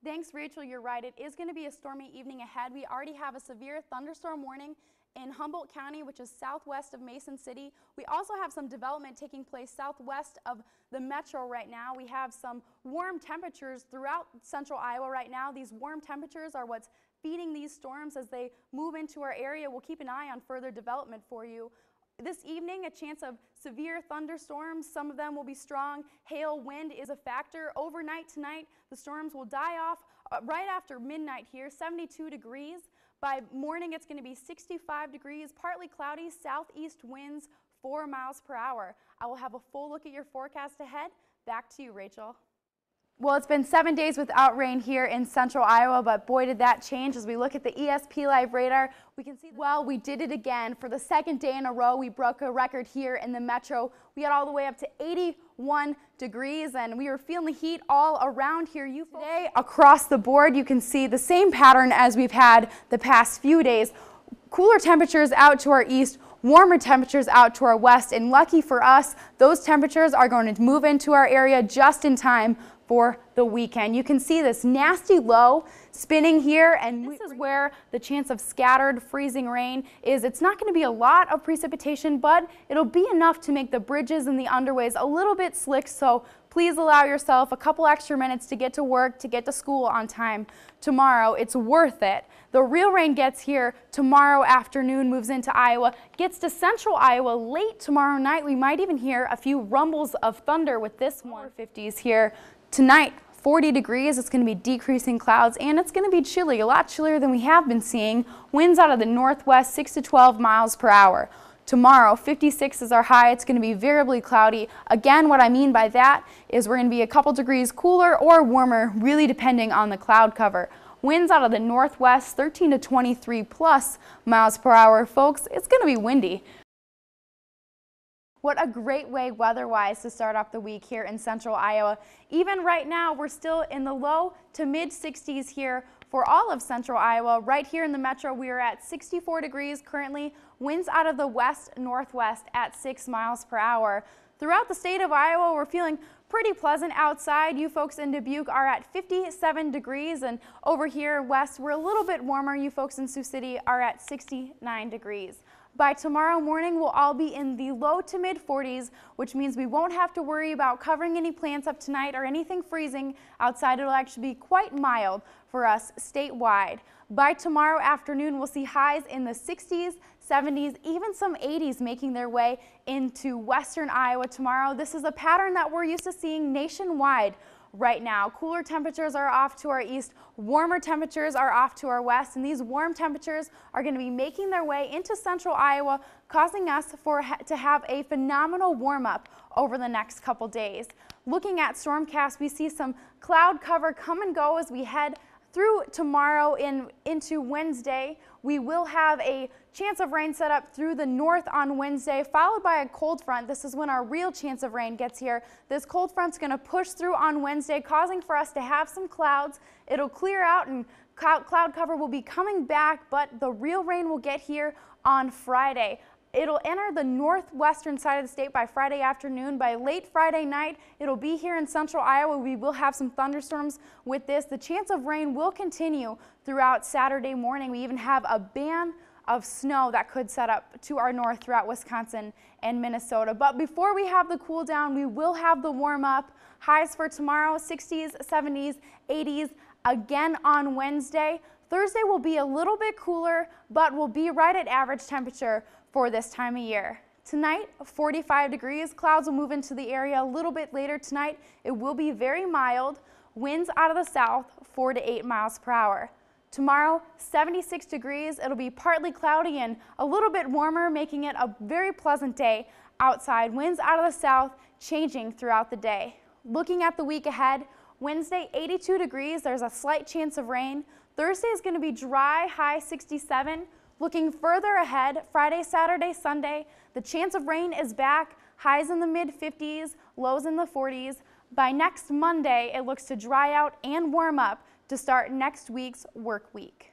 Thanks, Rachel. You're right. It is going to be a stormy evening ahead. We already have a severe thunderstorm warning in Humboldt County, which is southwest of Mason City. We also have some development taking place southwest of the metro right now. We have some warm temperatures throughout central Iowa right now. These warm temperatures are what's feeding these storms as they move into our area. We'll keep an eye on further development for you. This evening, a chance of severe thunderstorms. Some of them will be strong. Hail, wind is a factor. Overnight tonight, the storms will die off right after midnight here, 72 degrees. By morning, it's going to be 65 degrees, partly cloudy, southeast winds, 4 miles per hour. I will have a full look at your forecast ahead. Back to you, Rachel. Well, it's been 7 days without rain here in central Iowa, but boy, did that change. As we look at the ESP Live radar, we can see, well, we did it again. For the second day in a row, we broke a record here in the metro. We got all the way up to 81 degrees, and we were feeling the heat all around here. Today, across the board, you can see the same pattern as we've had the past few days. Cooler temperatures out to our east, warmer temperatures out to our west, and lucky for us, those temperatures are going to move into our area just in time for the weekend. You can see this nasty low spinning here, and this is where the chance of scattered freezing rain is. It's not going to be a lot of precipitation, but it'll be enough to make the bridges and the underways a little bit slick, so please allow yourself a couple extra minutes to get to work, to get to school on time tomorrow. It's worth it. The real rain gets here tomorrow afternoon, moves into Iowa, gets to central Iowa late tomorrow night. We might even hear a few rumbles of thunder with this 150s here. Tonight, 40 degrees, it's going to be decreasing clouds, and it's going to be chilly, a lot chillier than we have been seeing. Winds out of the northwest, 6 to 12 miles per hour. Tomorrow, 56 is our high. It's going to be variably cloudy. Again, what I mean by that is we're going to be a couple degrees cooler or warmer, really depending on the cloud cover. Winds out of the northwest, 13 to 23 plus miles per hour. Folks, it's going to be windy. What a great way weather-wise to start off the week here in central Iowa. Even right now, we're still in the low to mid 60s here for all of central Iowa. Right here in the metro, we are at 64 degrees currently. Winds out of the west-northwest at 6 miles per hour. Throughout the state of Iowa, we're feeling pretty pleasant outside. You folks in Dubuque are at 57 degrees, and over here west, we're a little bit warmer. You folks in Sioux City are at 69 degrees. By tomorrow morning, we'll all be in the low to mid 40s, which means we won't have to worry about covering any plants up tonight or anything freezing outside. It'll actually be quite mild for us statewide. By tomorrow afternoon, we'll see highs in the 60s, 70s, even some 80s making their way into western Iowa tomorrow. This is a pattern that we're used to seeing nationwide right now. Cooler temperatures are off to our east, warmer temperatures are off to our west, and these warm temperatures are going to be making their way into central Iowa, causing us to have a phenomenal warm-up over the next couple days. Looking at Stormcast, we see some cloud cover come and go as we head through tomorrow into Wednesday. We will have a chance of rain set up through the north on Wednesday, followed by a cold front. This is when our real chance of rain gets here. This cold front's going to push through on Wednesday, causing for us to have some clouds. It'll clear out and cloud cover will be coming back, but the real rain will get here on Friday. It'll enter the northwestern side of the state by Friday afternoon. By late Friday night, it'll be here in central Iowa. We will have some thunderstorms with this. The chance of rain will continue throughout Saturday morning. We even have a band of snow that could set up to our north throughout Wisconsin and Minnesota. But before we have the cool down, we will have the warm up. Highs for tomorrow, 60s, 70s, 80s, again on Wednesday. Thursday will be a little bit cooler, but will be right at average temperature for this time of year. Tonight, 45 degrees. Clouds will move into the area a little bit later tonight. It will be very mild. Winds out of the south, 4 to 8 miles per hour. Tomorrow, 76 degrees. It'll be partly cloudy and a little bit warmer, making it a very pleasant day outside. Winds out of the south, changing throughout the day. Looking at the week ahead, Wednesday, 82 degrees. There's a slight chance of rain. Thursday is going to be dry, high 67. Looking further ahead, Friday, Saturday, Sunday, the chance of rain is back. Highs in the mid-50s, lows in the 40s. By next Monday, it looks to dry out and warm up to start next week's work week.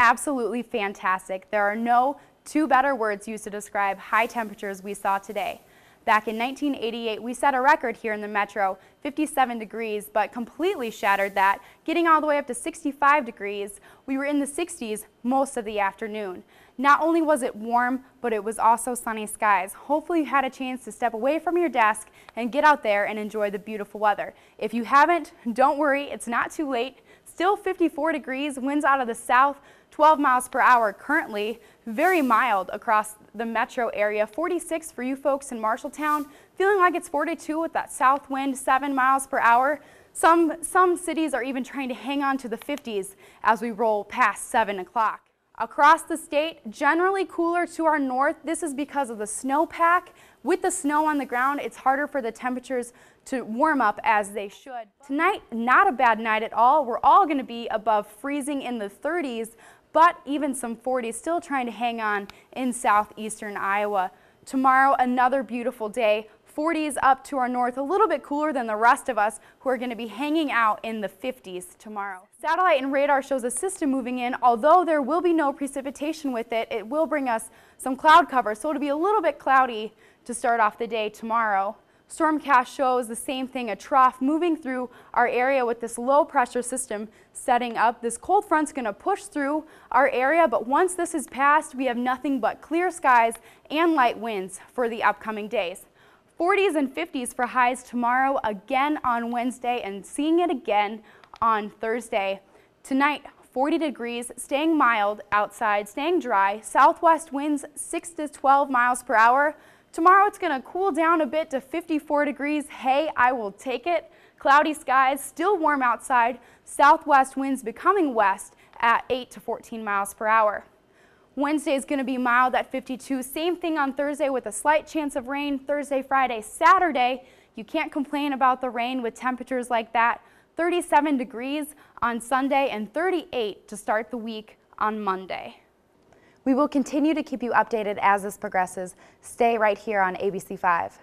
Absolutely fantastic. There are no two better words used to describe high temperatures we saw today. Back in 1988, we set a record here in the metro, 57 degrees, but completely shattered that, getting all the way up to 65 degrees. We were in the 60s most of the afternoon. Not only was it warm, but it was also sunny skies. Hopefully you had a chance to step away from your desk and get out there and enjoy the beautiful weather. If you haven't, don't worry, it's not too late. Still 54 degrees, winds out of the south, 12 miles per hour currently, very mild across the metro area. 46 for you folks in Marshalltown, feeling like it's 42 with that south wind, 7 miles per hour. Some cities are even trying to hang on to the 50s as we roll past 7 o'clock. Across the state, generally cooler to our north. This is because of the snowpack. With the snow on the ground, it's harder for the temperatures to warm up as they should. Tonight, not a bad night at all. We're all going to be above freezing in the 30s, but even some 40s, still trying to hang on in southeastern Iowa. Tomorrow, another beautiful day. 40s up to our north, a little bit cooler than the rest of us who are going to be hanging out in the 50s tomorrow. Satellite and radar shows a system moving in. Although there will be no precipitation with it, it will bring us some cloud cover, so it'll be a little bit cloudy to start off the day tomorrow. Stormcast shows the same thing, a trough moving through our area with this low pressure system setting up. This cold front's going to push through our area, but once this is passed, we have nothing but clear skies and light winds for the upcoming days. 40s and 50s for highs tomorrow, again on Wednesday, and seeing it again on Thursday. Tonight, 40 degrees, staying mild outside, staying dry. Southwest winds 6 to 12 miles per hour. Tomorrow it's going to cool down a bit to 54 degrees. Hey, I will take it. Cloudy skies, still warm outside. Southwest winds becoming west at 8 to 14 miles per hour. Wednesday is going to be mild at 52. Same thing on Thursday with a slight chance of rain. Thursday, Friday, Saturday, you can't complain about the rain with temperatures like that. 37 degrees on Sunday and 38 to start the week on Monday. We will continue to keep you updated as this progresses. Stay right here on ABC 5.